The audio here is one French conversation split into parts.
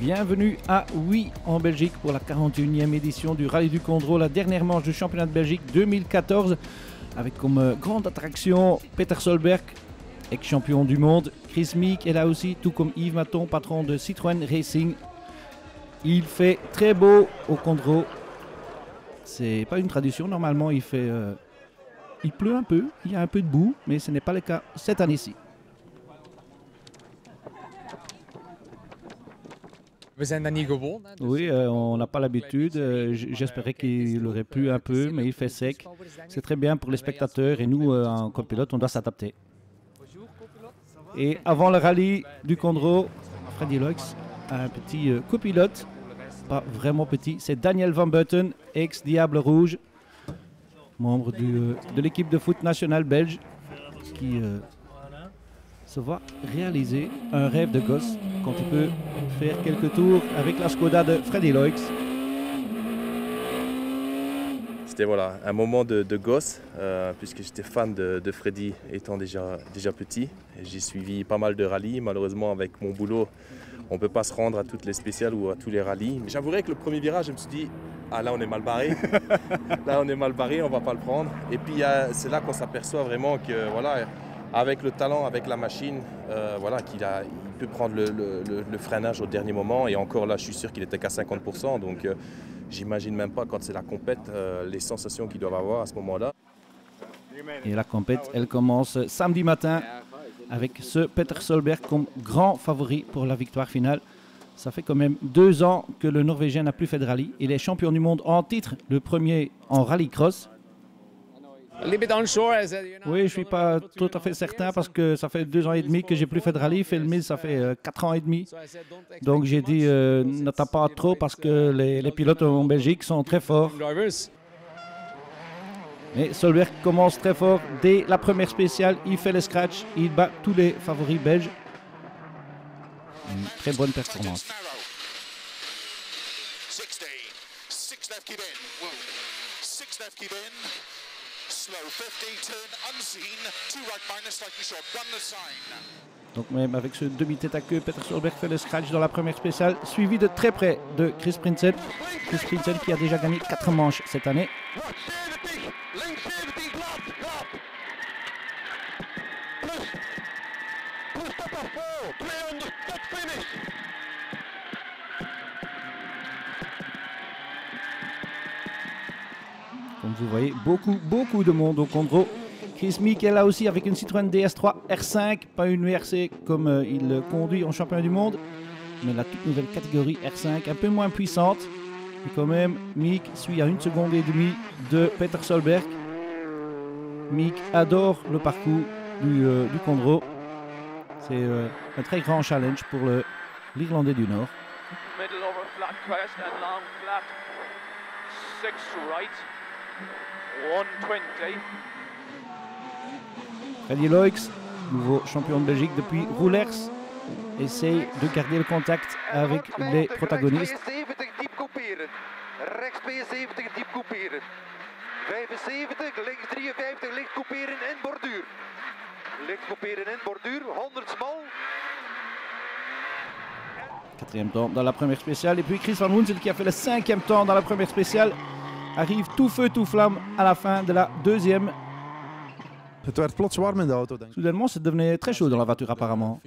Bienvenue à Oui en Belgique pour la 41e édition du Rallye du Condro, la dernière manche du championnat de Belgique 2014 avec comme grande attraction Peter Solberg, ex-champion du monde. Chris Meek est là aussi, tout comme Yves Maton, patron de Citroën Racing. Il fait très beau au Condro. C'est pas une tradition, normalement il pleut un peu, il y a un peu de boue, mais ce n'est pas le cas cette année-ci. Oui, on n'a pas l'habitude. J'espérais qu'il aurait plu un peu, mais il fait sec. C'est très bien pour les spectateurs et nous, en copilote, on doit s'adapter. Et avant le rallye du Condro, Freddy Loix a un petit copilote, pas vraiment petit, c'est Daniel Van Buiten, ex-Diable Rouge, membre de l'équipe de foot nationale belge, qui se voit réaliser un rêve de gosse quand il peut faire quelques tours avec la Skoda de Freddy Loix. C'était voilà, un moment de gosse, puisque j'étais fan de Freddy étant déjà petit. J'ai suivi pas mal de rallyes. Malheureusement, avec mon boulot, on ne peut pas se rendre à toutes les spéciales ou à tous les rallyes. J'avouerais que le premier virage, je me suis dit, ah là on est mal barré, là on est mal barré, on ne va pas le prendre. Et puis c'est là qu'on s'aperçoit vraiment que voilà, avec le talent, avec la machine, voilà, il peut prendre le freinage au dernier moment. Et encore là, je suis sûr qu'il était qu'à 50%. Donc j'imagine même pas quand c'est la compète, les sensations qu'ils doivent avoir à ce moment-là. Et la compète, elle commence samedi matin avec ce Peter Solberg comme grand favori pour la victoire finale. Ça fait quand même 2 ans que le Norvégien n'a plus fait de rallye. Il est champion du monde en titre, le premier en rallycross. Oui, je ne suis pas tout à fait certain parce que ça fait 2 ans et demi que j'ai plus fait de rallye. Phil ça fait 4 ans et demi. Donc j'ai dit ne tape pas trop parce que les pilotes en Belgique sont très forts. Mais Solberg commence très fort dès la première spéciale. Il fait le scratch, il bat tous les favoris belges. Une très bonne performance. Donc même avec ce demi-tête à queue, Peter Solberg fait le scratch dans la première spéciale, suivi de très près de Chris Prinsen. Chris Prinsen qui a déjà gagné 4 manches cette année. Comme vous voyez, beaucoup de monde au Condro. Chris Meek est là aussi avec une Citroën DS3 R5, pas une VRC comme il conduit en championnat du monde, mais la toute nouvelle catégorie R5, un peu moins puissante. Et quand même, Meek suit à 1 seconde et demie de Peter Solberg. Meek adore le parcours du Condro. C'est un très grand challenge pour l'Irlandais du Nord. Middle over flat crest and long flat. 6 right. 120. Freddy Loix, nouveau champion de Belgique depuis Roulers, essaye de garder le contact avec les protagonistes. Rechts 72 diep couperen. 75, links 53, licht couperen in borduur. Licht couperen in borduur, 100 smal. 4e temps dans la première spéciale. Et puis Chris Van Woensel qui a fait le 5e temps dans la première spéciale arrive tout feu, tout flamme à la fin de la 2e. Soudainement, ça devenait très chaud dans la voiture apparemment.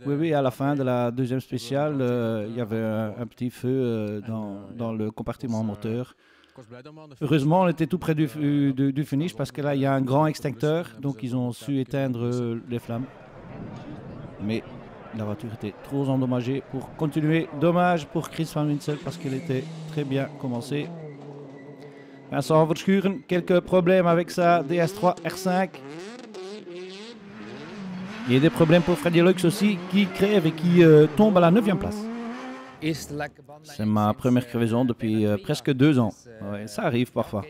Oui, à la fin de la 2e spéciale, il y avait un petit feu dans le compartiment moteur. Heureusement, on était tout près du finish parce que là, il y a un grand extincteur, donc ils ont su éteindre les flammes. Mais la voiture était trop endommagée pour continuer. Dommage pour Chris Van Woensel parce qu'elle était très bien commencée. Vincent Verschuren, quelques problèmes avec sa DS3 R5. Il y a des problèmes pour Freddy Loix aussi, qui crève et qui tombe à la 9e place. C'est ma première crevaison depuis presque 2 ans. Ouais, ça arrive parfois.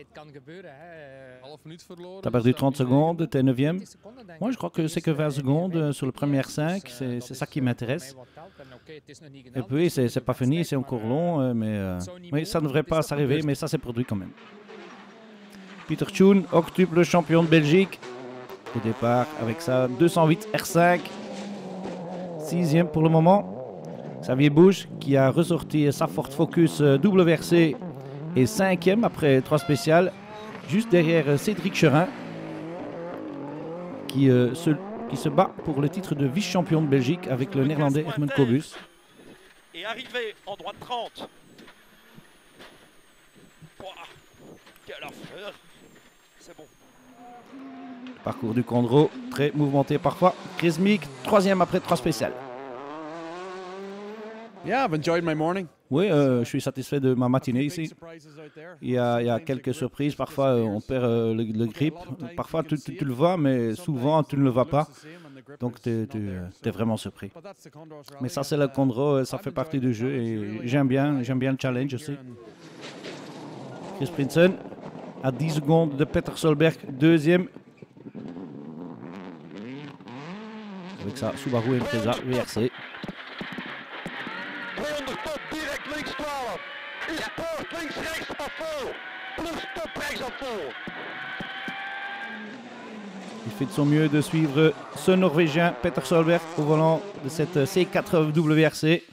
Tu as perdu 30 secondes, tu es 9e. Moi, je crois que c'est que 20 secondes sur le premier R5. C'est ça qui m'intéresse. Et puis, c'est pas fini, c'est encore long. Mais oui, ça ne devrait pas s'arriver, mais ça s'est produit quand même. Peter Schoen, octuple champion de Belgique. Au départ, avec sa 208 R5. 6e pour le moment. Xavier Bush qui a ressorti sa Ford Focus WRC et 5e après 3 spéciales, juste derrière Cédric Cherin qui se bat pour le titre de vice-champion de Belgique avec le néerlandais Herman Kobus. Et arrivé en droite 30. Ouah, quelle affaire. C'est bon. Le parcours du Condro, très mouvementé parfois. Chris Meek, 3e après 3 spéciales. Yeah, I've enjoyed my morning. Oui, je suis satisfait de ma matinée ici. Il y a quelques surprises. Parfois, on perd le grip. Parfois, tu le vois, mais souvent, tu ne le vois pas. Donc, tu es vraiment surpris. Mais ça, c'est le Condro. Ça fait partie du jeu. Et j'aime bien le challenge aussi. Chris Prinsen à 10 secondes de Peter Solberg, 2e. Avec sa Subaru Impreza VRC. Il fait de son mieux de suivre ce Norvégien Peter Solberg au volant de cette C4 WRC.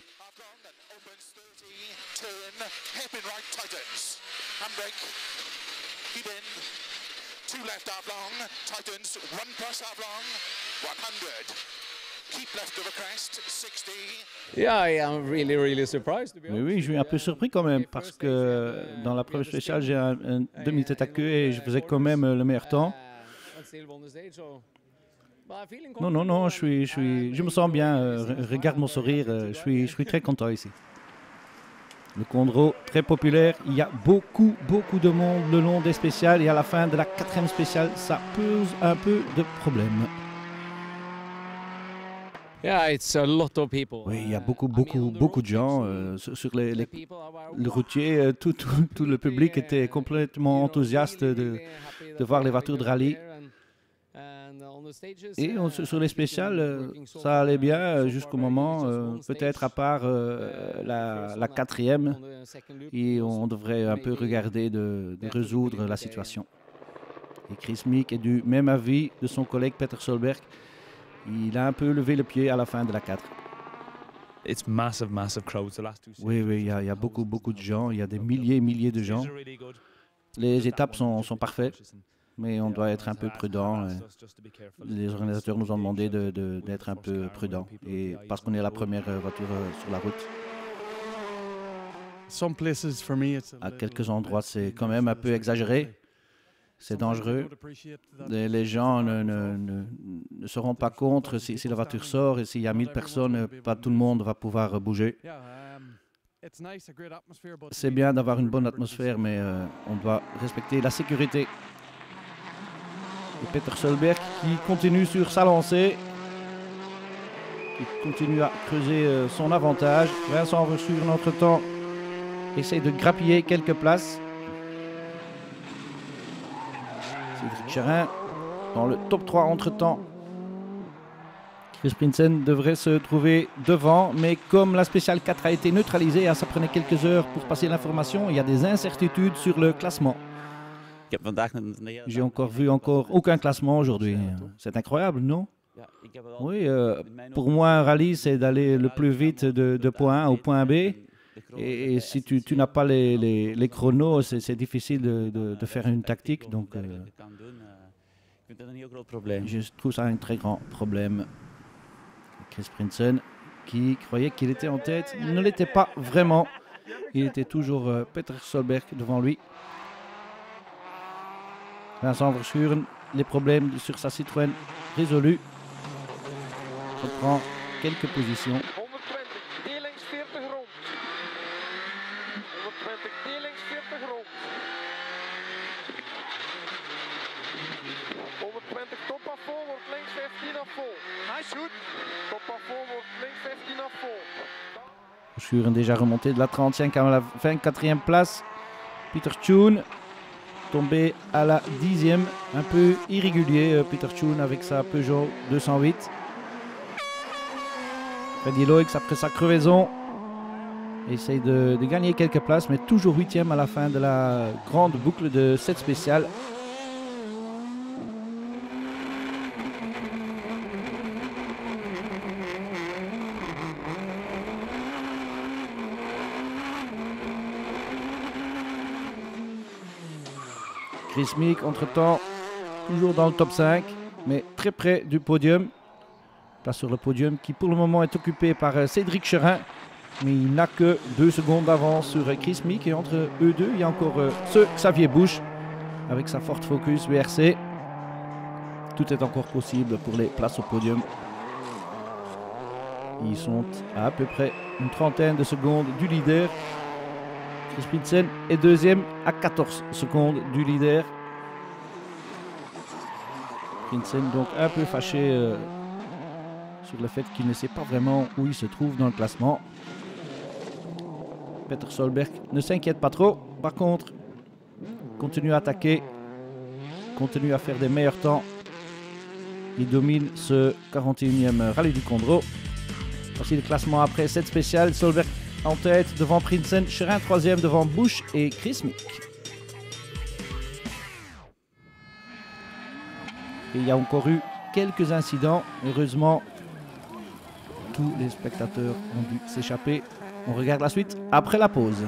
Yeah, I'm really surprised. Oui, je suis un peu surpris quand même parce que dans la preuve spéciale, j'ai un demi-tête à queue et je faisais quand même le meilleur temps. Non, je me sens bien. Regarde mon sourire, je suis très content ici. Le Condro, très populaire. Il y a beaucoup de monde le long des spéciales et à la fin de la 4e spéciale, ça pose un peu de problème. Yeah, it's a lot of people. Oui, il y a beaucoup de gens sur le routier. Tout le public était complètement enthousiaste de voir les voitures de rallye. Et sur les spéciales, ça allait bien jusqu'au moment, peut-être à part la 4e, et on devrait un peu regarder de résoudre la situation. Et Chris Meek est du même avis de son collègue Peter Solberg. Il a un peu levé le pied à la fin de la 4. Oui, il y a beaucoup de gens, il y a des milliers de gens. Les étapes sont parfaites. Mais on doit être un peu prudent. Les organisateurs nous ont demandé d'être un peu prudent. Et parce qu'on est la première voiture sur la route. À quelques endroits, c'est quand même un peu exagéré. C'est dangereux. Les gens ne se rendent pas compte si la voiture sort et s'il y a 1000 personnes, pas tout le monde va pouvoir bouger. C'est bien d'avoir une bonne atmosphère, mais on doit respecter la sécurité. Et Peter Solberg qui continue sur sa lancée. Il continue à creuser son avantage. Vincent Verschuren, entre-temps, essaye de grappiller quelques places. Cédric Cherin dans le top 3 entre-temps. Chris Prinsen devrait se trouver devant, mais comme la spéciale 4 a été neutralisée, ça prenait quelques heures pour passer l'information, il y a des incertitudes sur le classement. J'ai encore vu aucun classement aujourd'hui. C'est incroyable, non? Oui, pour moi, un rallye, c'est d'aller le plus vite de point A au point B. Et si tu n'as pas les chronos, c'est difficile de faire une tactique. Donc, je trouve ça un très grand problème. Chris Prinsen, qui croyait qu'il était en tête, il ne l'était pas vraiment. Il était toujours Peter Solberg devant lui. Vincent Verschuren, les problèmes sur sa Citroën résolus. Reprend quelques positions. 120, D-links 40 rond. 120, D-links 40 rond. 120, top à vol, wordt links 15 à vol. Nice, goed. Top à vol, wordt links 15 à vol. Verschuren déjà remonté de la 35e à la 24e place. Peter Tune tombé à la 10e, un peu irrégulier, Peter Tune avec sa Peugeot 208. Freddy Loix, après sa crevaison, essaye de gagner quelques places, mais toujours 8e à la fin de la grande boucle de cette spéciale. Chris Meek, entre-temps, toujours dans le top 5, mais très près du podium. Place sur le podium qui pour le moment est occupé par Cédric Cherin, mais il n'a que 2 secondes d'avance sur Chris Meek. Et entre eux deux, il y a encore ce Xavier Bush avec sa Ford Focus VRC. Tout est encore possible pour les places au podium. Ils sont à peu près une trentaine de secondes du leader. Chris Prinsen est deuxième à 14 secondes du leader. Prinsen donc un peu fâché sur le fait qu'il ne sait pas vraiment où il se trouve dans le classement. Peter Solberg ne s'inquiète pas trop. Par contre, continue à attaquer, continue à faire des meilleurs temps. Il domine ce 41e rallye du Condro. Voici le classement après cette spéciale. Solberg en tête devant Prinsen, Cherin troisième devant Bush et Chris Meek. Et il y a encore eu quelques incidents. Heureusement, tous les spectateurs ont dû s'échapper. On regarde la suite après la pause.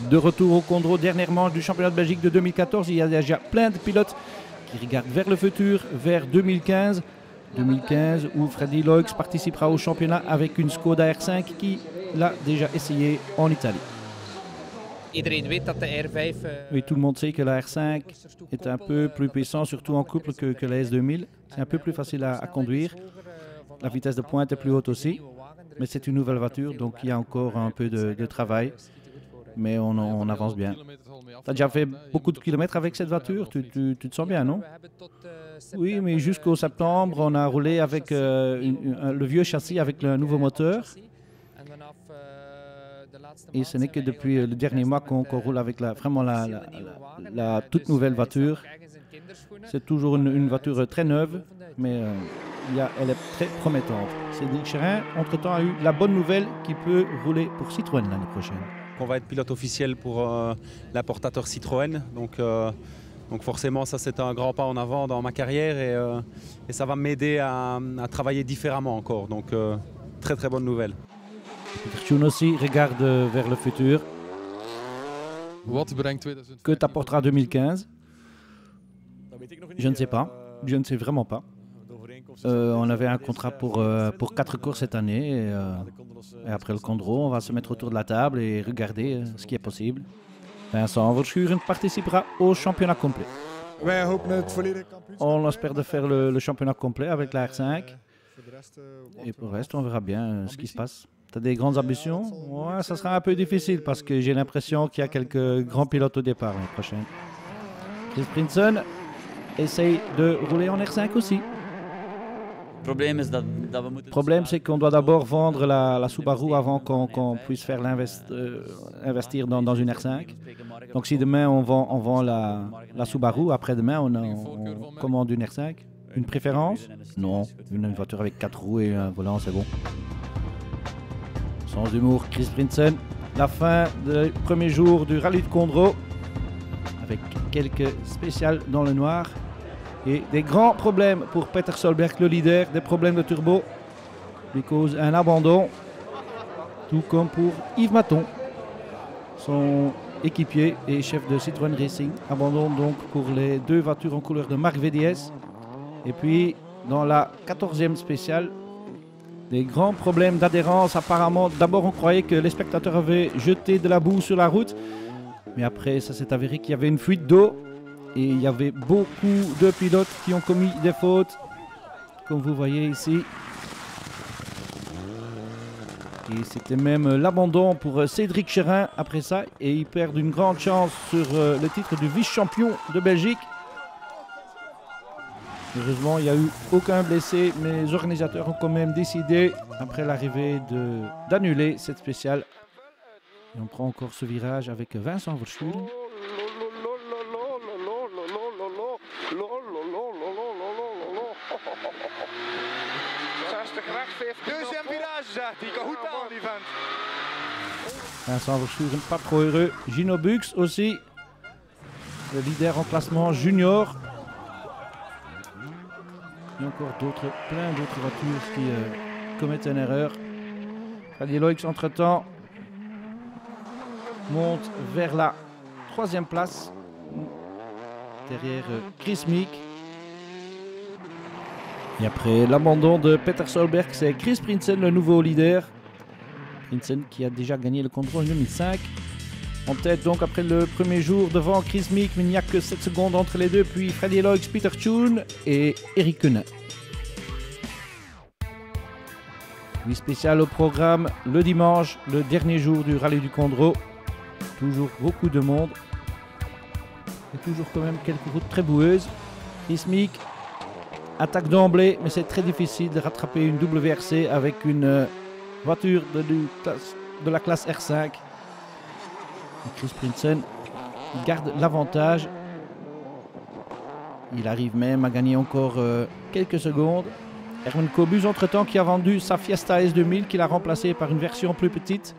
De retour au Condro, dernière manche du championnat de Belgique de 2014. Il y a déjà plein de pilotes qui regardent vers le futur, vers 2015. 2015 où Freddy Loix participera au championnat avec une Skoda R5 qui l'a déjà essayé en Italie. Oui, tout le monde sait que la R5 est un peu plus puissant, surtout en couple que la S2000. C'est un peu plus facile à conduire. La vitesse de pointe est plus haute aussi. Mais c'est une nouvelle voiture, donc il y a encore un peu de travail. Mais on avance bien. Tu as déjà fait beaucoup de kilomètres avec cette voiture, tu te sens bien, non? Oui, mais jusqu'au septembre, on a roulé avec le vieux châssis avec le nouveau moteur. Et ce n'est que depuis le dernier mois qu'on roule avec vraiment la toute nouvelle voiture. C'est toujours une voiture très neuve, mais elle est très promettante. Cédric Cherin, entre-temps, a eu la bonne nouvelle qu'il peut rouler pour Citroën l'année prochaine. On va être pilote officiel pour l'importateur Citroën. Donc forcément, ça c'est un grand pas en avant dans ma carrière et ça va m'aider à travailler différemment encore. Donc très très bonne nouvelle. Peter Schoen aussi regarde vers le futur. Que t'apportera 2015? Je ne sais pas. Je ne sais vraiment pas. On avait un contrat pour 4 courses cette année. Et après le Condro, on va se mettre autour de la table et regarder ce qui est possible. Vincent Verschuren participera au championnat complet. On espère de faire le championnat complet avec la R5. Et pour le reste, on verra bien ce qui se passe. Tu as des grandes ambitions? Ouais, ça sera un peu difficile parce que j'ai l'impression qu'il y a quelques grands pilotes au départ l'année prochaine. Chris Prinsen essaye de rouler en R5 aussi. Le problème, c'est qu'on doit d'abord vendre la Subaru avant qu'on puisse faire investir dans une R5. Donc si demain on vend la Subaru, après-demain on commande une R5. Une préférence? Non, une voiture avec 4 roues et un volant, c'est bon. Sans humour, Chris Prinsen. La fin du premier jour du rallye de Condro avec quelques spéciales dans le noir. Et des grands problèmes pour Peter Solberg, le leader, des problèmes de turbo qui causent un abandon, tout comme pour Yves Maton, son équipier et chef de Citroën Racing. Abandon donc pour les 2 voitures en couleur de marque VDS. Et puis dans la 14e spéciale, des grands problèmes d'adhérence apparemment. D'abord on croyait que les spectateurs avaient jeté de la boue sur la route, mais après ça s'est avéré qu'il y avait une fuite d'eau. Et il y avait beaucoup de pilotes qui ont commis des fautes, comme vous voyez ici. Et c'était même l'abandon pour Cédric Cherin après ça. Et ils perdent une grande chance sur le titre du vice-champion de Belgique. Heureusement, il n'y a eu aucun blessé, mais les organisateurs ont quand même décidé, après l'arrivée, d'annuler cette spéciale. Et on prend encore ce virage avec Vincent Verschuren. Deuxième virage, zegt hij. Goed aan, die vent. Vincent Verschuren, pas trop heureux. Gino Bux aussi, le leader en classement junior. Il y a encore plein d'autres voitures qui commettent une erreur. Freddy Loix, entre-temps, monte vers la 3e place, derrière Chris Meek. Et après l'abandon de Peter Solberg, c'est Chris Prinsen, le nouveau leader. Prinsen qui a déjà gagné le contrôle en 2005. En tête donc après le premier jour devant Chris Meek, mais il n'y a que 7 secondes entre les deux. Puis Freddy Loix, Peter Tune et Eric Koenen. Oui, spécial au programme le dimanche, le dernier jour du rallye du Condro. Toujours beaucoup de monde. Et toujours quand même quelques routes très boueuses. Chris Meek attaque d'emblée, mais c'est très difficile de rattraper une WRC avec une voiture de la classe R5. Et Chris Prinsen garde l'avantage. Il arrive même à gagner encore quelques secondes. Herman Cobus, entre-temps, qui a vendu sa Fiesta S2000, qu'il a remplacée par une version plus petite.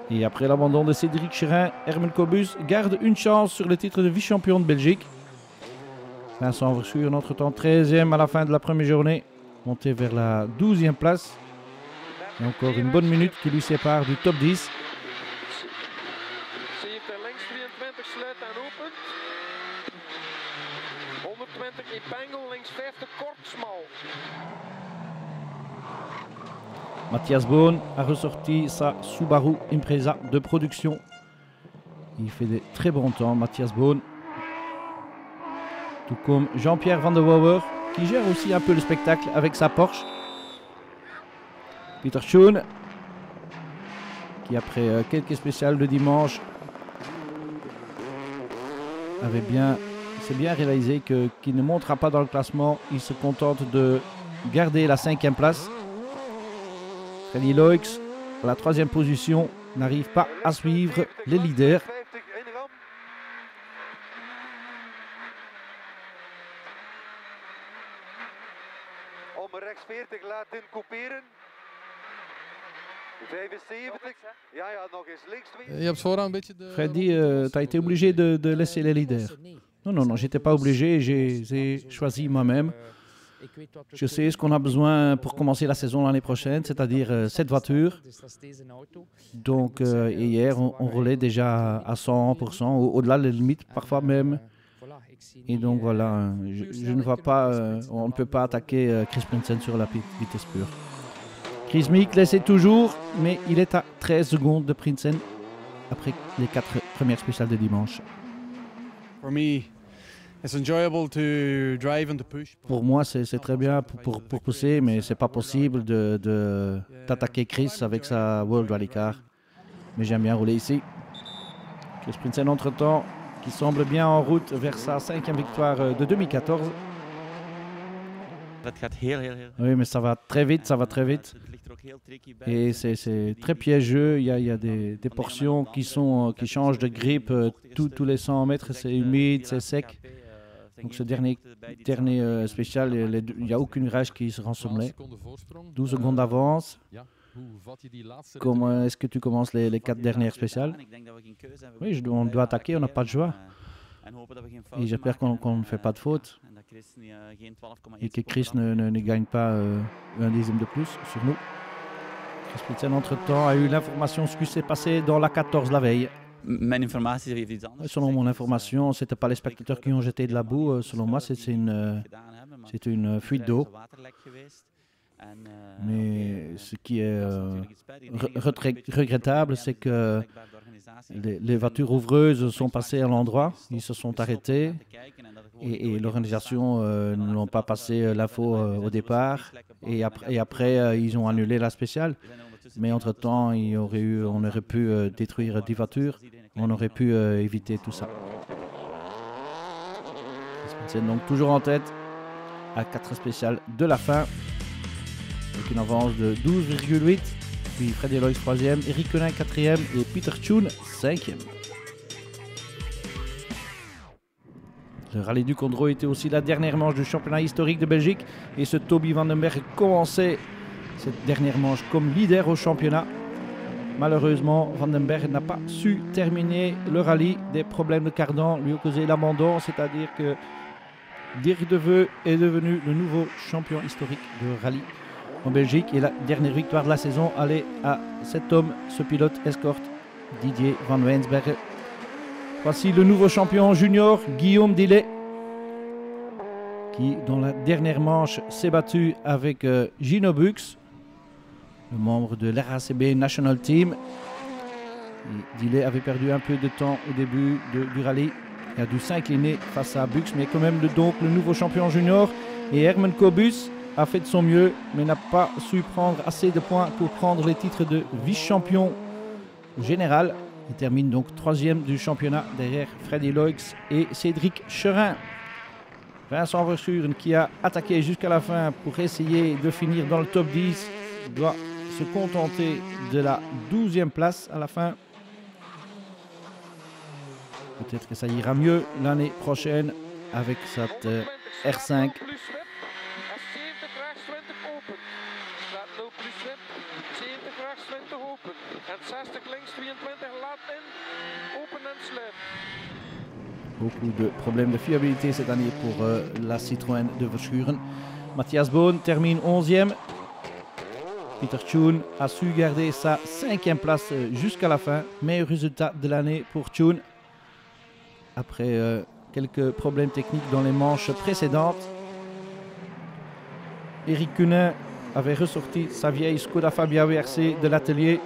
Et après l'abandon de Cédric Cherin, Herman Cobus garde une chance sur le titre de vice-champion de Belgique. Vincent Verschuren, entre-temps 13e à la fin de la première journée, monté vers la 12e place. Et encore une bonne minute qui lui sépare du top 10. Links 23 sluit en opent. 120 Epengel, links 50 kort smal. Mathias Bohn a ressorti sa Subaru Impreza de production. Il fait des très bons temps, Mathias Bohn. Tout comme Jean-Pierre Van der Wouwer, qui gère aussi un peu le spectacle avec sa Porsche. Peter Tune, qui après quelques spéciales de dimanche, s'est bien réalisé qu'il ne montera pas dans le classement. Il se contente de garder la 5e place. Freddy Loix, à la 3e position, n'arrive pas à suivre les leaders. Om rechts 40 laten couperen. 75. Ja, nog eens links 2. Je hebt vooraan een beetje de... Freddy, tu as été obligé de laisser les leaders. Non, j'étais pas obligé, j'ai choisi moi-même. Je sais ce qu'on a besoin pour commencer la saison l'année prochaine, c'est-à-dire cette voiture. Donc hier, on roulait déjà à 100%, au-delà des limites parfois même. Et donc voilà, je ne vois pas, on ne peut pas attaquer Chris Prinsen sur la vitesse pure. Chris Meek laissait toujours, mais il est à 13 secondes de Prinsen après les 4 premières spéciales de dimanche. For me, it's enjoyable to drive and to push. Pour moi, c'est très bien pour pousser, mais c'est pas possible d'attaquer Chris avec sa World Rally Car. Mais j'aime bien rouler ici. Chris Prinsen, entre-temps, qui semble bien en route vers sa 5e victoire de 2014. Oui, mais ça va très vite, Et c'est très piégeux. Il y a des portions qui changent de grip tous les 100 mètres. C'est humide, c'est sec. Donc ce dernier spécial, il n'y a aucune virage qui se ressemblait. 12 secondes d'avance. Comment est-ce que tu commences les 4 dernières spéciales? Oui, on doit attaquer, on n'a pas de choix. Et j'espère qu'on ne fait pas de faute. Et que Chris ne gagne pas un dixième de plus sur nous. Chris Prinsen, entre-temps, a eu l'information sur ce qui s'est passé dans la 14 la veille. Selon mon information, ce n'était pas les spectateurs qui ont jeté de la boue. Selon moi, c'est une fuite d'eau. Mais ce qui est regrettable, c'est que les voitures ouvreuses sont passées à l'endroit, ils se sont arrêtés et l'organisation ne l'ont pas passé l'info au départ et après ils ont annulé la spéciale. Mais entre-temps, on aurait pu détruire 10 voitures, on aurait pu éviter tout ça. C'est donc toujours en tête à 4 spéciales de la fin. Avec une avance de 12,8. Puis Freddy Loix 3e, Eric Koenen 4e et Peter Tune 5e. Le rallye du Condro était aussi la dernière manche du championnat historique de Belgique. Et ce Toby Van den Berg commençait cette dernière manche comme leader au championnat. malheureusement, Vandenberg n'a pas su terminer le rallye. Des problèmes de cardan lui ont causé l'abandon, c'est-à-dire que Dirk De Veu est devenu le nouveau champion historique de rallye en Belgique. Et la dernière victoire de la saison allait à cet homme, ce pilote escorte, Didier Van Weinsbergen. Voici le nouveau champion junior, Guillaume Dillet, qui dans la dernière manche s'est battu avec Gino Bux, le membre de l'RACB National Team. Et Dillet avait perdu un peu de temps au début du rallye. Il a dû s'incliner face à Bux, mais quand même donc le nouveau champion junior. Et Herman Kobus a fait de son mieux, mais n'a pas su prendre assez de points pour prendre les titres de vice-champion général. Il termine donc 3e du championnat derrière Freddy Loix et Cédric Cherin. Vincent Verschuren, qui a attaqué jusqu'à la fin pour essayer de finir dans le top 10, doit se contenter de la 12e place à la fin. Peut-être que ça ira mieux l'année prochaine avec cette R5. Beaucoup de problèmes de fiabilité cette année pour la Citroën de Verschuren. Matthias Bohn termine 11e. Peter Tune a su garder sa 5e place jusqu'à la fin. Meilleur résultat de l'année pour Tune. Après quelques problèmes techniques dans les manches précédentes. Eric Cunin avait ressorti sa vieille Skoda Fabia WRC de l'atelier.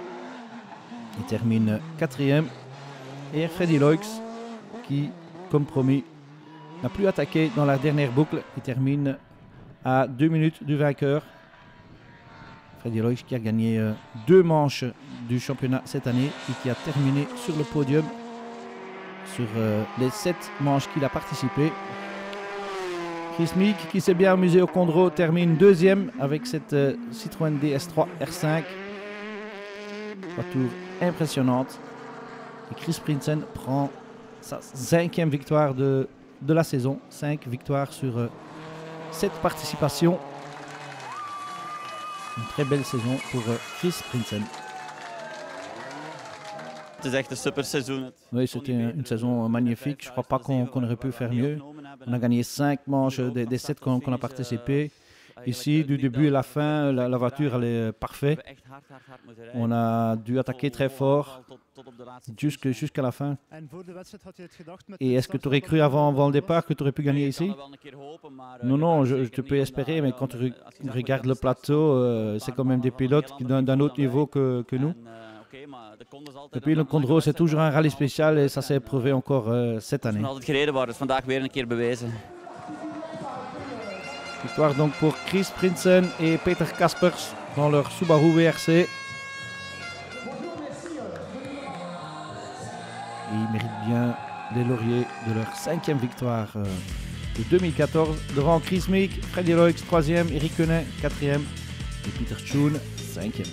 Il termine 4e. Et Freddy Loix, qui, comme promis, n'a plus attaqué dans la dernière boucle. Il termine à 2 minutes du vainqueur. Freddy Loix qui a gagné 2 manches du championnat cette année et qui a terminé sur le podium sur les 7 manches qu'il a participé. Chris Meek, qui s'est bien amusé au Condro, termine 2e avec cette Citroën DS3 R5. Voiture impressionnante. Et Chris Prinsen prend sa 5e victoire de la saison. 5 victoires sur 7 participations. Une très belle saison pour Chris Prinsen. Oui, c'était une saison magnifique. Je ne crois pas qu'on aurait pu faire mieux. On a gagné 5 manches des 7 qu'on a participé. Ici, du début à la fin, la voiture elle est parfaite. On a dû attaquer très fort jusqu'à la fin. Et est-ce que tu aurais cru avant le départ que tu aurais pu gagner ici? Non, je te peux espérer, mais quand tu regardes le plateau, c'est quand même des pilotes d'un autre niveau que nous. Et puis le Condro, c'est toujours un rallye spécial et ça s'est prouvé encore cette année. Victoire donc pour Chris Prinsen et Peter Kaspers dans leur Subaru WRC. Ils méritent bien les lauriers de leur 5e victoire de 2014 devant Chris Meek, Freddy Loix 3e, Eric Cunin 4e et Peter Tune 5e.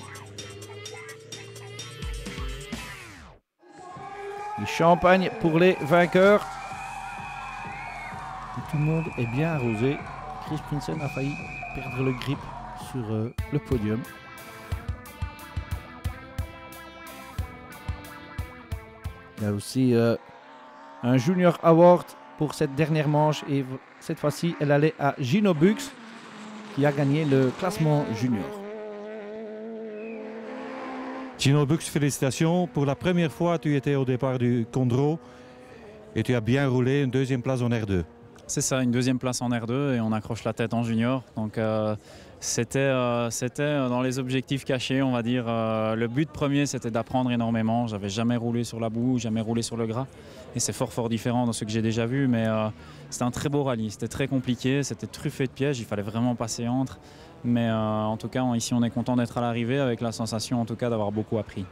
Et champagne pour les vainqueurs. Et tout le monde est bien arrosé. Chris Prinsen a failli perdre le grip sur le podium. Il y a aussi un Junior Award pour cette dernière manche et cette fois-ci elle allait à Gino Bux qui a gagné le classement junior. Gino Bux, félicitations. Pour la première fois, tu étais au départ du Condro et tu as bien roulé, une 2e place en R2. C'est ça, une 2e place en R2 et on accroche la tête en junior. Donc c'était dans les objectifs cachés, on va dire. Le but premier, c'était d'apprendre énormément. J'avais jamais roulé sur la boue, jamais roulé sur le gras. Et c'est fort différent de ce que j'ai déjà vu. Mais c'était un très beau rallye. C'était très compliqué, c'était truffé de pièges. Il fallait vraiment passer entre. Mais en tout cas, ici, on est content d'être à l'arrivée avec la sensation, en tout cas, d'avoir beaucoup appris.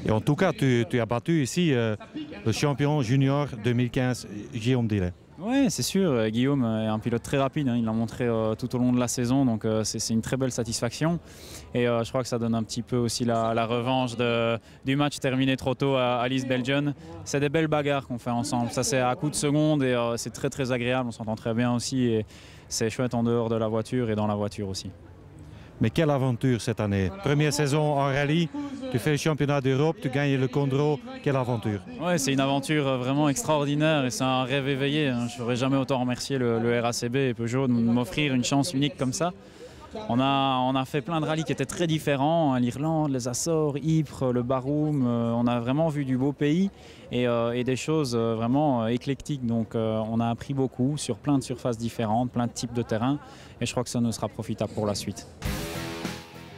Et en tout cas, tu as battu ici le champion junior 2015, Guillaume Dillet. Oui, c'est sûr. Guillaume est un pilote très rapide. Il l'a montré tout au long de la saison. Donc, c'est une très belle satisfaction. Et je crois que ça donne un petit peu aussi la revanche du match terminé trop tôt à East Belgium. C'est des belles bagarres qu'on fait ensemble. Ça, c'est à coup de seconde et c'est très agréable. On s'entend très bien aussi. Et c'est chouette en dehors de la voiture et dans la voiture aussi. Mais quelle aventure cette année. Première saison en rallye, tu fais le championnat d'Europe, tu gagnes le Condro. Quelle aventure. Ouais, c'est une aventure vraiment extraordinaire et c'est un rêve éveillé. Je n'aurais jamais autant remercié le RACB et Peugeot de m'offrir une chance unique comme ça. On a fait plein de rallyes qui étaient très différents, l'Irlande, les Açores, Ypres, le Baroum. On a vraiment vu du beau pays et des choses vraiment éclectiques. Donc on a appris beaucoup sur plein de surfaces différentes, plein de types de terrains et je crois que ça nous sera profitable pour la suite.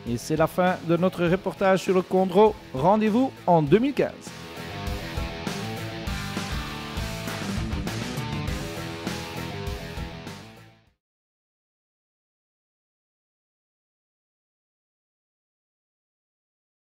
Et c'est la fin de notre reportage sur le Condro. Rendez-vous en 2015.